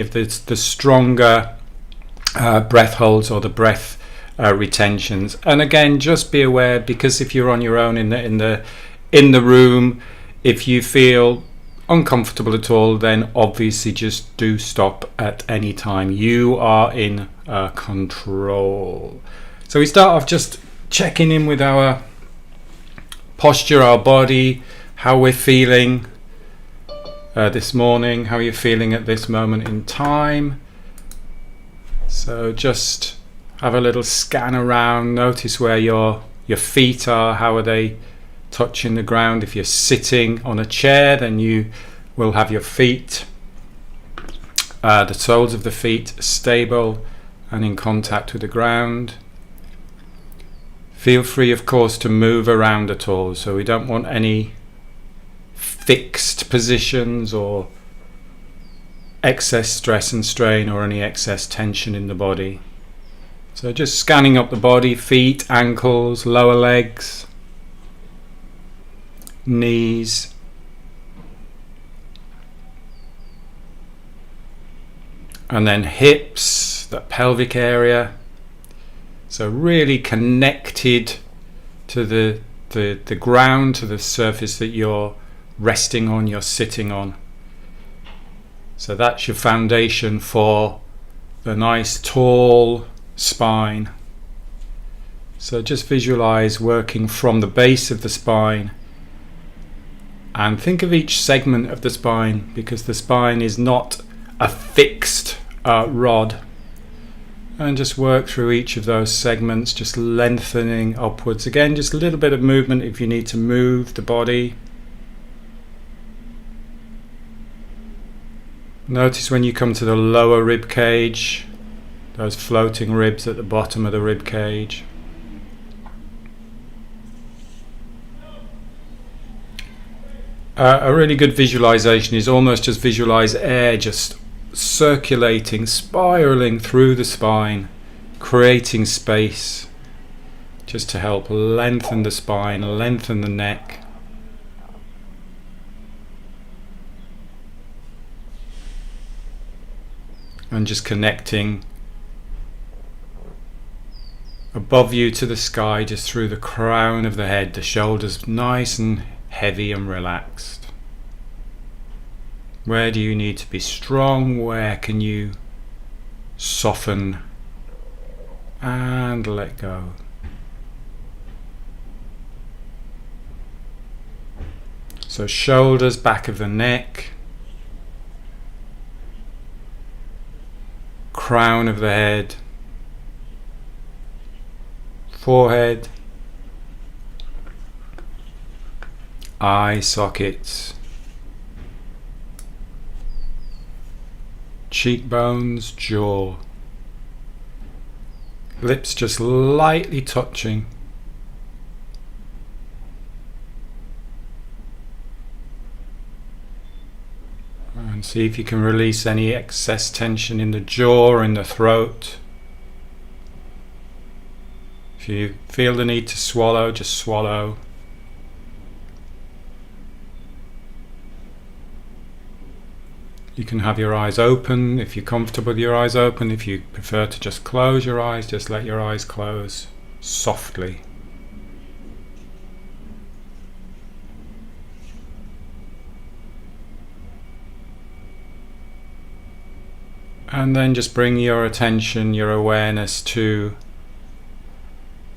if it's the stronger breath holds or the breath retentions. And again, just be aware, because if you're on your own in the room, if you feel uncomfortable at all, then obviously just do stop at any time. You are in control. So we start off just checking in with our posture, our body, how we're feeling this morning, how you're feeling at this moment in time. So just have a little scan around, notice where your feet are, how are they touching the ground. If you're sitting on a chair, then you will have your feet, the soles of the feet stable and in contact with the ground. Feel free, of course, to move around at all, so we don't want any fixed positions or excess stress and strain or any excess tension in the body. So just scanning up the body, feet, ankles, lower legs, knees, and then hips, that pelvic area. So really connected to the ground, to the surface that you're resting on, you're sitting on. So that's your foundation for the nice tall spine. So just visualize working from the base of the spine, and think of each segment of the spine, because the spine is not a fixed rod. And just work through each of those segments, just lengthening upwards. Again, just a little bit of movement if you need to move the body. Notice when you come to the lower rib cage, those floating ribs at the bottom of the rib cage. A really good visualization is almost just visualize air just circulating, spiraling through the spine, creating space just to help lengthen the spine, lengthen the neck. And just connecting above you to the sky, just through the crown of the head, the shoulders nice and heavy and relaxed. Where do you need to be strong? Where can you soften and let go? So shoulders, back of the neck, crown of the head, forehead, eye sockets, cheekbones, jaw, lips just lightly touching. And see if you can release any excess tension in the jaw or in the throat. If you feel the need to swallow, just swallow. You can have your eyes open if you're comfortable with your eyes open. If you prefer to just close your eyes, just let your eyes close softly. And then just bring your attention, your awareness to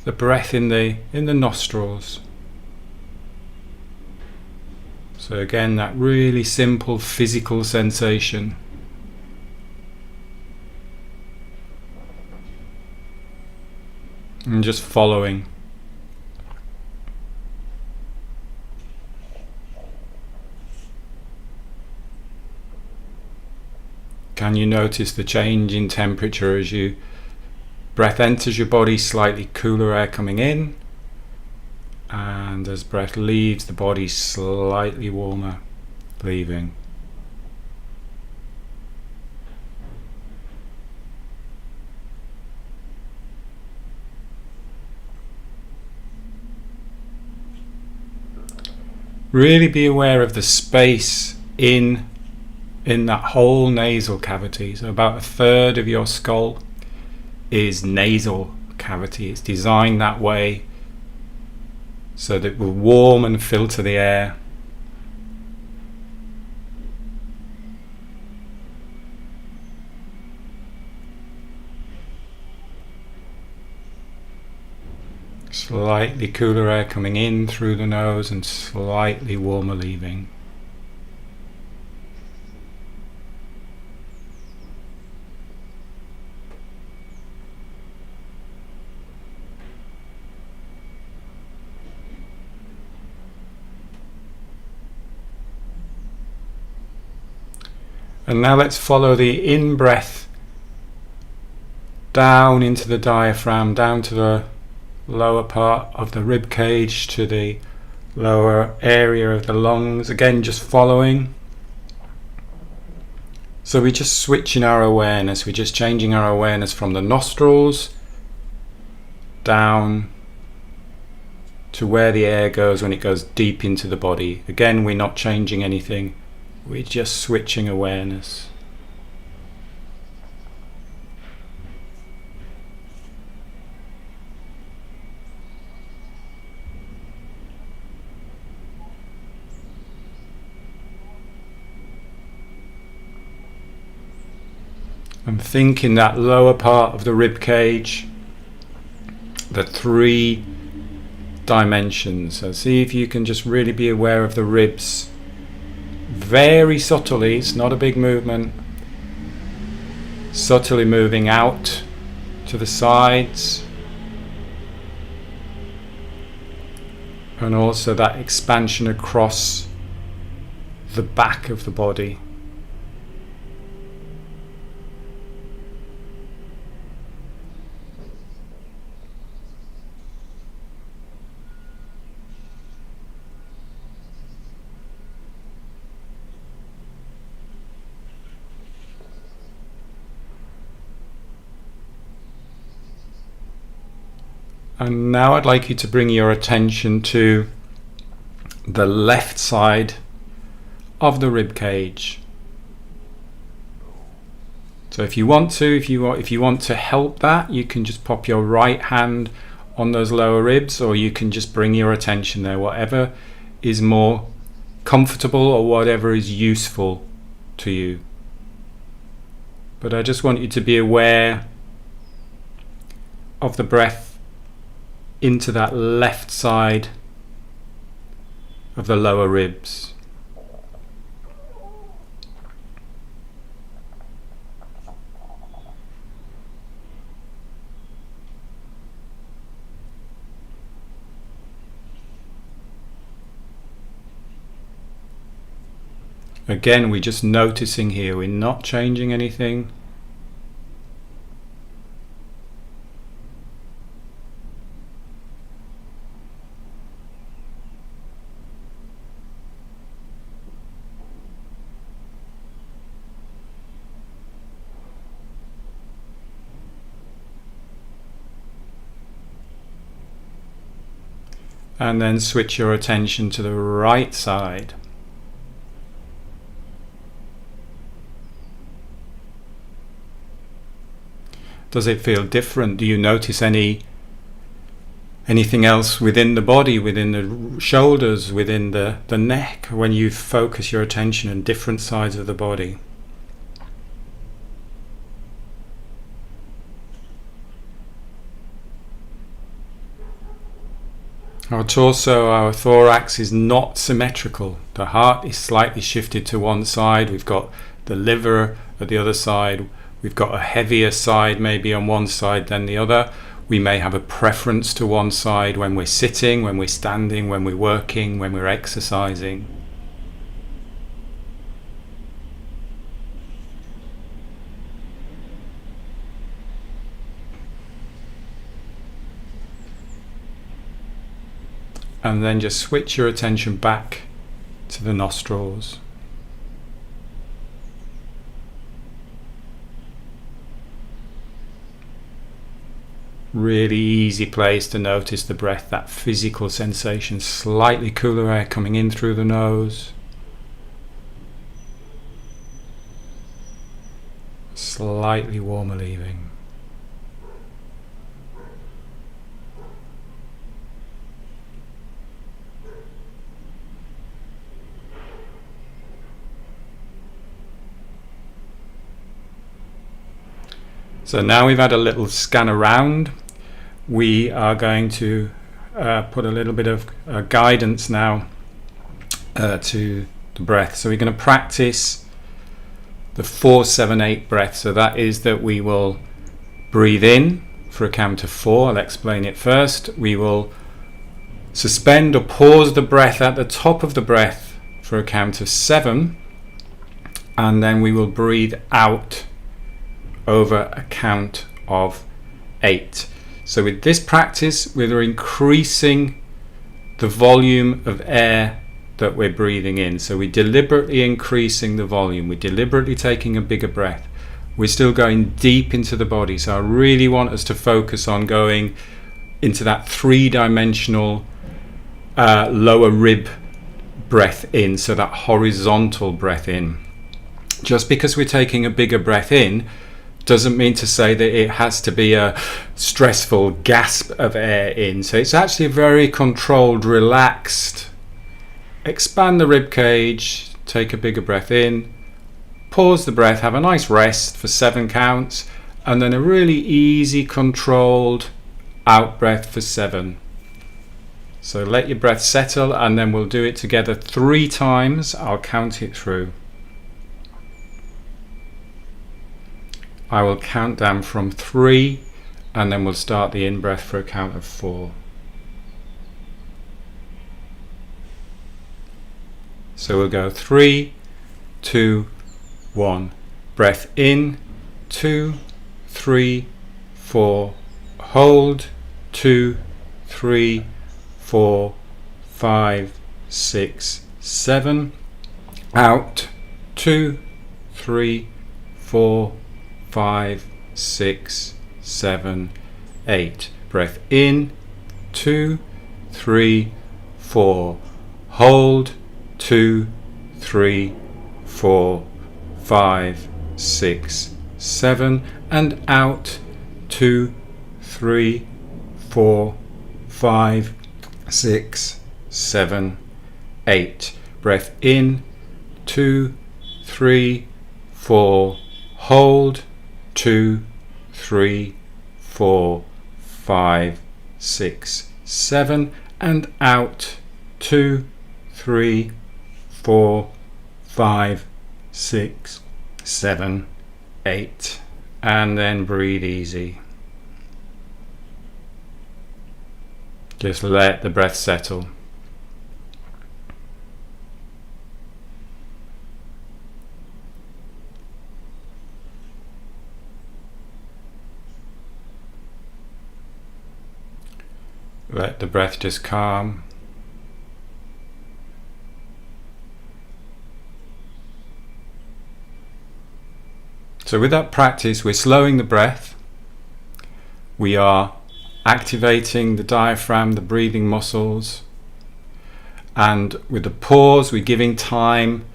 the breath in the nostrils. So again, that really simple physical sensation. And just following. Can you notice the change in temperature as you breath enters your body, slightly cooler air coming in, and as breath leaves the body, slightly warmer leaving. Really be aware of the space in in that whole nasal cavity. So about a third of your skull is nasal cavity. It's designed that way so that it will warm and filter the air. Slightly cooler air coming in through the nose and slightly warmer leaving. And now let's follow the in-breath down into the diaphragm, down to the lower part of the rib cage, to the lower area of the lungs. Again, just following. So we're just switching our awareness. We're just changing our awareness from the nostrils down to where the air goes when it goes deep into the body. Again, we're not changing anything. We're just switching awareness. And think in that lower part of the rib cage, the 3 dimensions. So see if you can just really be aware of the ribs. Very subtly, it's not a big movement. Subtly moving out to the sides. And also that expansion across the back of the body. And now I'd like you to bring your attention to the left side of the rib cage. So if you want to help that, you can just pop your right hand on those lower ribs, or you can just bring your attention there, whatever is more comfortable or whatever is useful to you. But I just want you to be aware of the breath into that left side of the lower ribs. Again, we're just noticing here, we're not changing anything. And then switch your attention to the right side. Does it feel different? Do you notice anything else within the body, within the shoulders, within the neck, when you focus your attention on different sides of the body? Our torso, our thorax is not symmetrical. The heart is slightly shifted to one side. We've got the liver at the other side. We've got a heavier side maybe on one side than the other. We may have a preference to one side when we're sitting, when we're standing, when we're working, when we're exercising. And then just switch your attention back to the nostrils. Really easy place to notice the breath, that physical sensation, slightly cooler air coming in through the nose. slightly warmer leaving. So now we've had a little scan around, we are going to put a little bit of guidance now to the breath. So we're going to practice the 4-7-8 breath. So that is that we will breathe in for a count of 4. I'll explain it first. We will suspend or pause the breath at the top of the breath for a count of 7, and then we will breathe out over a count of 8. So with this practice, we're increasing the volume of air that we're breathing in. So we're deliberately increasing the volume. We're deliberately taking a bigger breath. We're still going deep into the body. So I really want us to focus on going into that 3-dimensional lower rib breath in. So that horizontal breath in. Just because we're taking a bigger breath in doesn't mean to say that it has to be a stressful gasp of air in. So it's actually a very controlled, relaxed. Expand the rib cage, take a bigger breath in, pause the breath, have a nice rest for 7 counts, and then a really easy, controlled out breath for 7. So let your breath settle, and then we'll do it together 3 times. I'll count it through. I will count down from 3, and then we'll start the in-breath for a count of 4. So we'll go 3, 2, 1. Breath in, 2, 3, 4. Hold, 2, 3, 4, 5, 6, 7. Out, 2, 3, 4, 5, 6, 7, 8. Breath in, 2, 3, 4. Hold, 2, 3, 4, 5, 6, 7. And out, 2, 3, 4, 5, 6, 7, 8. Breath in, 2, 3, 4. Hold, 2, 3, 4, 5, 6, 7. And out, 2, 3, 4, 5, 6, 7, 8. And then breathe easy. Just let the breath settle. Let the breath just calm. So with that practice, we're slowing the breath. We are activating the diaphragm, the breathing muscles. And with the pause, we're giving time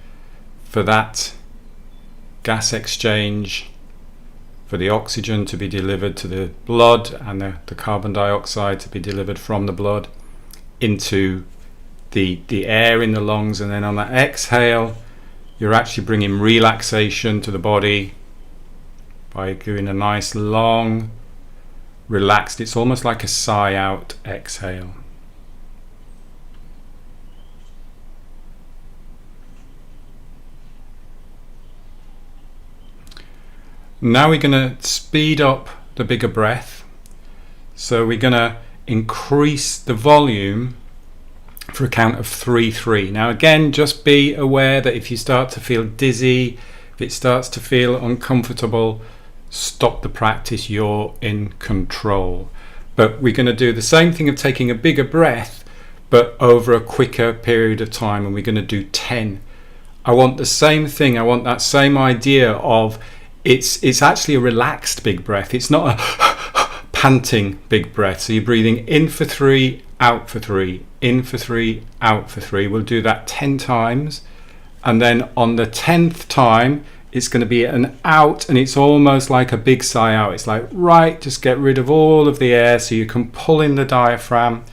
for that gas exchange, for the oxygen to be delivered to the blood and the carbon dioxide to be delivered from the blood into the air in the lungs. And then on that exhale, you're actually bringing relaxation to the body by doing a nice long relaxed, it's almost like a sigh out exhale. Now we're going to speed up the bigger breath. So we're going to increase the volume for a count of 3-3. Now again, just be aware that if you start to feel dizzy, if it starts to feel uncomfortable, stop the practice, you're in control. But we're going to do the same thing of taking a bigger breath, but over a quicker period of time, and we're going to do 10. I want the same thing, I want that same idea of it's actually a relaxed big breath. It's not a panting big breath. So you're breathing in for 3, out for 3, in for 3, out for 3. We'll do that 10 times. And then on the 10th time, it's going to be an out, and it's almost like a big sigh out. It's like, right, just get rid of all of the air so you can pull in the diaphragm,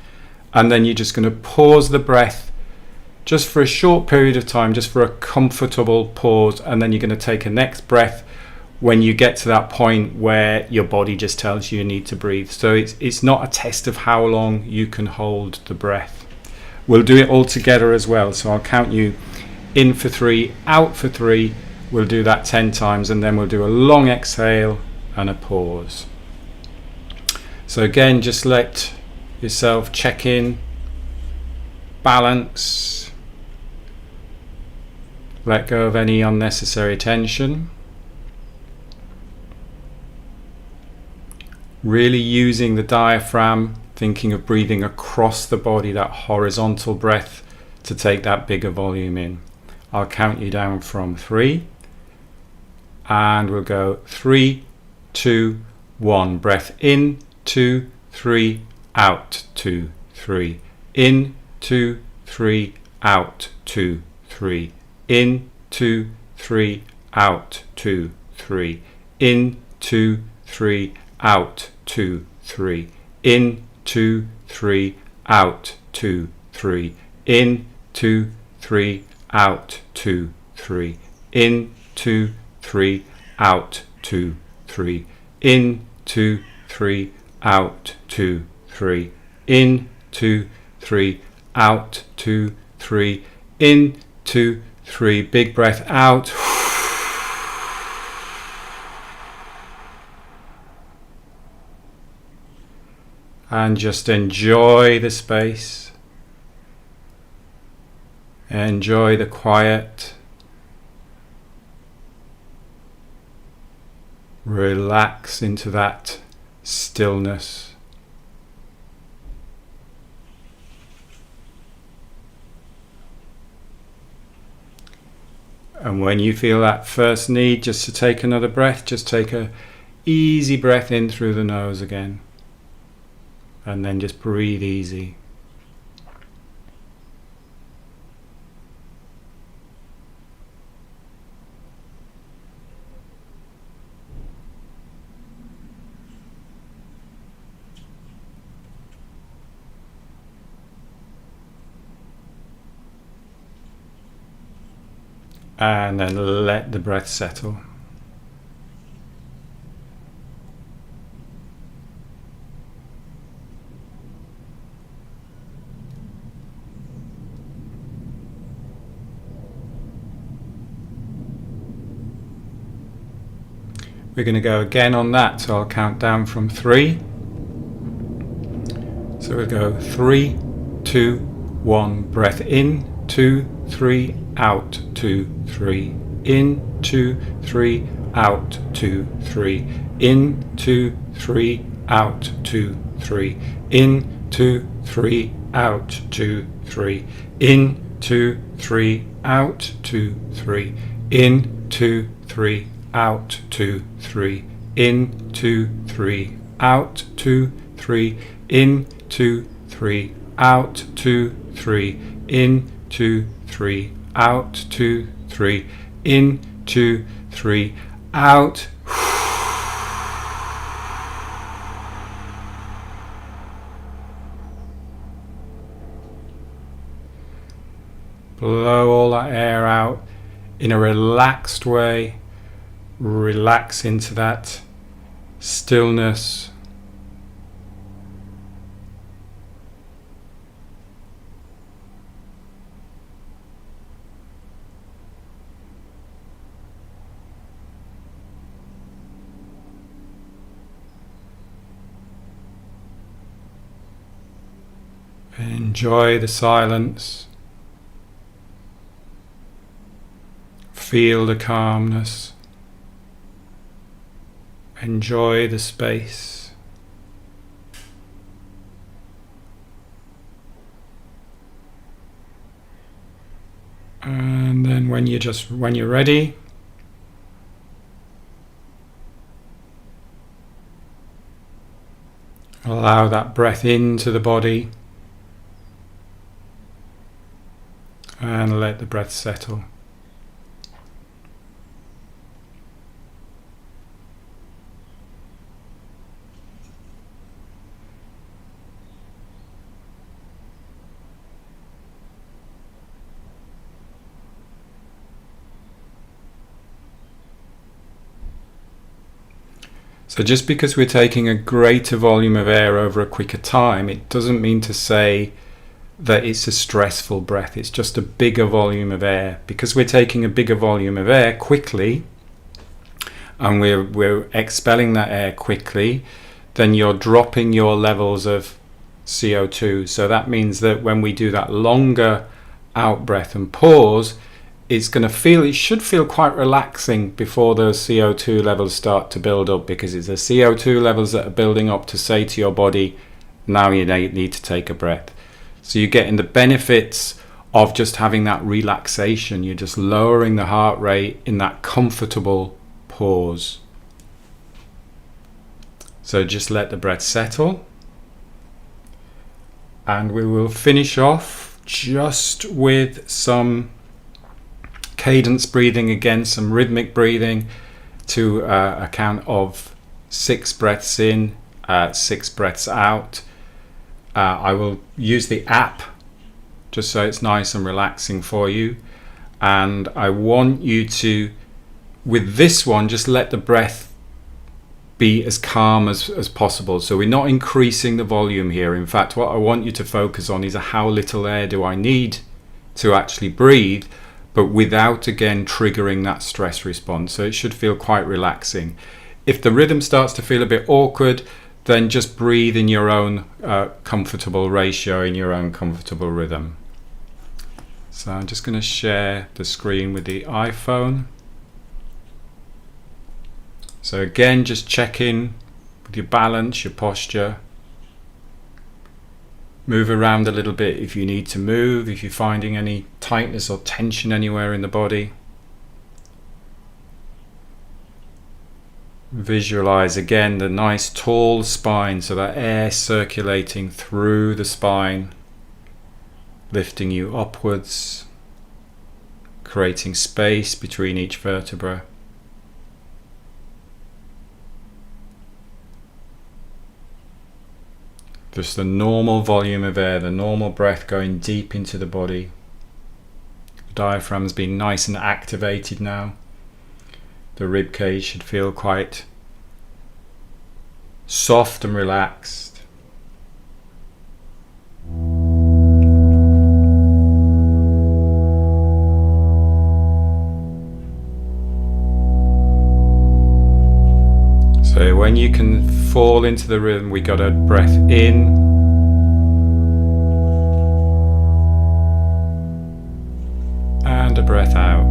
and then you're just going to pause the breath just for a short period of time, just for a comfortable pause, and then you're going to take a next breath when you get to that point where your body just tells you need to breathe. So it's not a test of how long you can hold the breath. We'll do it all together as well. So I'll count you in for 3, out for 3. We'll do that 10 times, and then we'll do a long exhale and a pause. So again, just let yourself check in, balance, let go of any unnecessary tension. Really using the diaphragm, thinking of breathing across the body, that horizontal breath, to take that bigger volume in. I'll count you down from 3, and we'll go 3, 2, 1. Breath in, 2, 3, out, 2, 3. In, 2, 3, out, 2, 3. In, 2, 3, out, 2, 3. In, 2, 3, out, 2, 3. In, 2, 3, out, 2, 3. In, 2, 3, out, 2, 3. In, 2, 3, out, 2, 3. In, 2, 3, out, 2, 3. In, 2, 3, out, 2, 3. In, 2, 3. Big breath out. And just enjoy the space. Enjoy the quiet. Relax into that stillness. And when you feel that first need just to take another breath, just take a easy breath in through the nose again. And then just breathe easy. And then let the breath settle. We're going to go again on that, so I'll count down from 3. So we'll go 3, 2, 1. Breath in, 2, 3, out, 2, 3. In, 2, 3, out, 2, 3. In, 2, 3, out, 2, 3. In, 2, 3, out, 2, 3. In, 2, 3, out, 2, 3. In, 2, 3, out, 2, 3. In, 2, 3, out, 2, 3. In, 2, 3, out, 2, 3. In, 2, 3, out, 2, 3. In, 2, 3, out. Blow all that air out in a relaxed way. Relax into that stillness. Enjoy the silence. Feel the calmness. Enjoy the space. And then when you're ready, allow that breath into the body and let the breath settle. So just because we're taking a greater volume of air over a quicker time, it doesn't mean to say that it's a stressful breath. It's just a bigger volume of air. Because we're taking a bigger volume of air quickly, and we're expelling that air quickly, then you're dropping your levels of CO2. So that means that when we do that longer out breath and pause, it should feel quite relaxing before those CO2 levels start to build up, because it's the CO2 levels that are building up to say to your body, now you need to take a breath. So you're getting the benefits of just having that relaxation. You're just lowering the heart rate in that comfortable pause. So just let the breath settle. And we will finish off just with some cadence breathing again, some rhythmic breathing to a count of 6 breaths in, 6 breaths out. I will use the app just so it's nice and relaxing for you. And I want you to, with this one, just let the breath be as calm as possible. So we're not increasing the volume here. In fact, what I want you to focus on is how little air do I need to actually breathe, but without again triggering that stress response. So it should feel quite relaxing. If the rhythm starts to feel a bit awkward, then just breathe in your own comfortable ratio, in your own comfortable rhythm. So I'm just going to share the screen with the iPhone. So again, just check in with your balance, your posture. Move around a little bit if you need to move, if you're finding any tightness or tension anywhere in the body. Visualize again the nice tall spine, so that air circulating through the spine, lifting you upwards, creating space between each vertebra. Just the normal volume of air, the normal breath going deep into the body. The diaphragm's been nice and activated now. The rib cage should feel quite soft and relaxed. So when you can fall into the rhythm, we got a breath in and a breath out.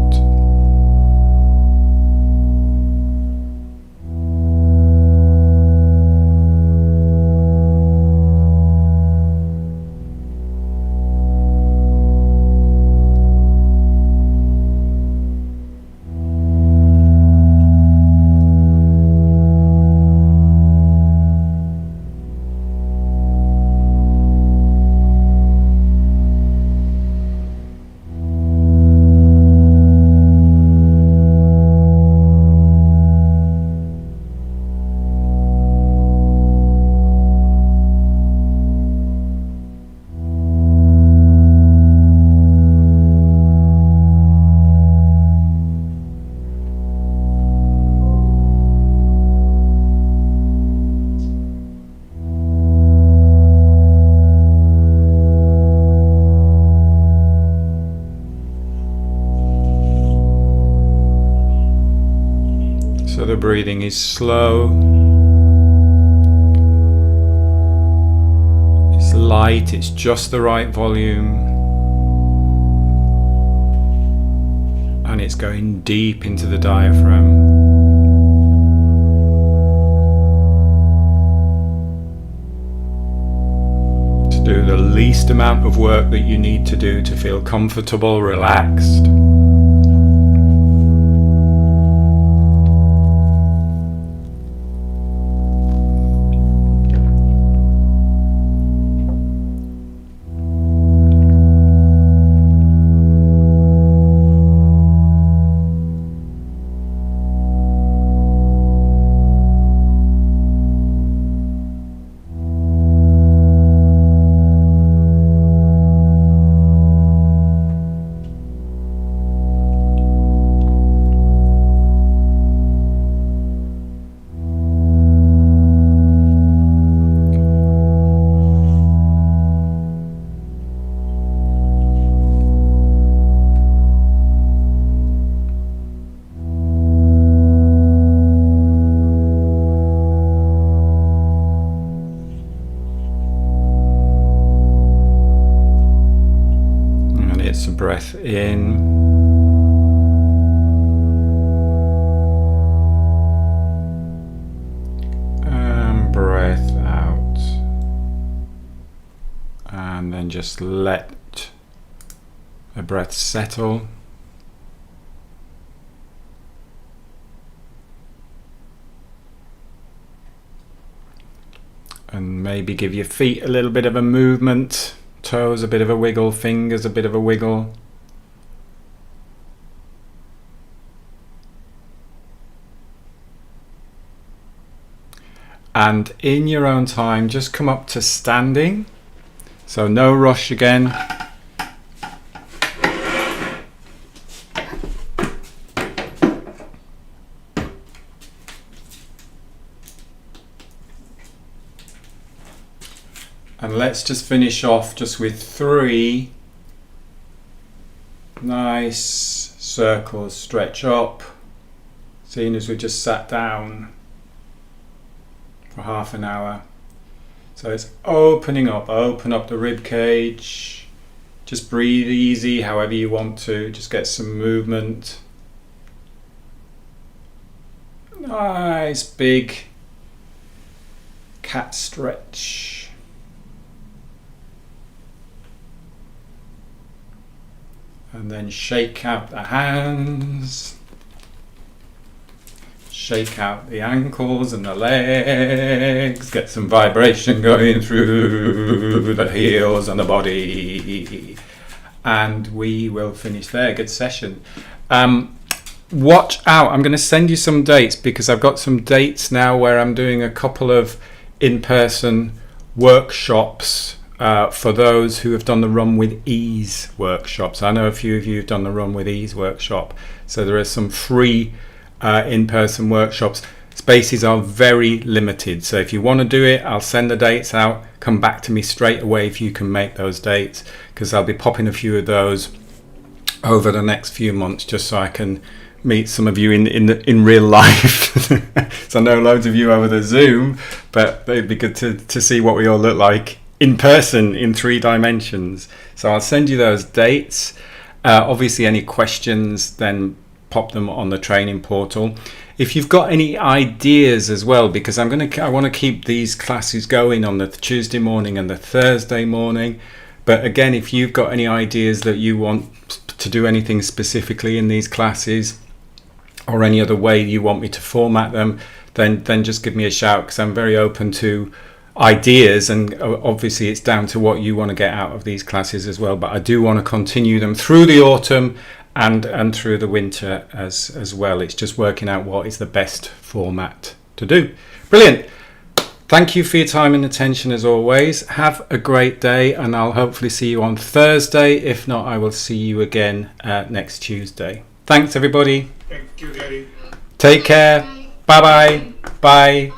So the breathing is slow, it's light, it's just the right volume, and it's going deep into the diaphragm. To do the least amount of work that you need to do to feel comfortable, relaxed. breath in. And breath out. And then just let the breath settle. And maybe give your feet a little bit of a movement, toes a bit of a wiggle, fingers a bit of a wiggle. And in your own time, just come up to standing. So no rush again. And let's just finish off just with 3 nice circles. Stretch up, seeing as we just sat down for half an hour. So it's opening up, open up the rib cage. Just breathe easy, however you want to. Just get some movement. Nice big cat stretch. And then shake out the hands, shake out the ankles and the legs, get some vibration going through the heels and the body. And we will finish there. Good session. Watch out, I'm going to send you some dates, because I've got some dates now where I'm doing a couple of in-person workshops for those who have done the Run with Ease workshops. I know a few of you have done the Run with Ease workshop, so there are some free in-person workshops. Spaces are very limited, so if you want to do it, I'll send the dates out. Come back to me straight away if you can make those dates, because I'll be popping a few of those over the next few months, just so I can meet some of you in real life. So I know loads of you over the Zoom, but it'd be good to see what we all look like in person in 3 dimensions. So I'll send you those dates. Obviously any questions, then pop them on the training portal. If you've got any ideas as well, because I want to keep these classes going on the Tuesday morning and the Thursday morning. But again, if you've got any ideas that you want to do anything specifically in these classes, or any other way you want me to format them, then just give me a shout, because I'm very open to ideas, and obviously it's down to what you want to get out of these classes as well. But I do want to continue them through the autumn and through the winter as well. It's just working out what is the best format to do. Brilliant. Thank you for your time and attention as always. Have a great day, and I'll hopefully see you on Thursday. If not, I will see you again next Tuesday. Thanks everybody. Thank you, Gary. Take care. Bye-bye. Bye.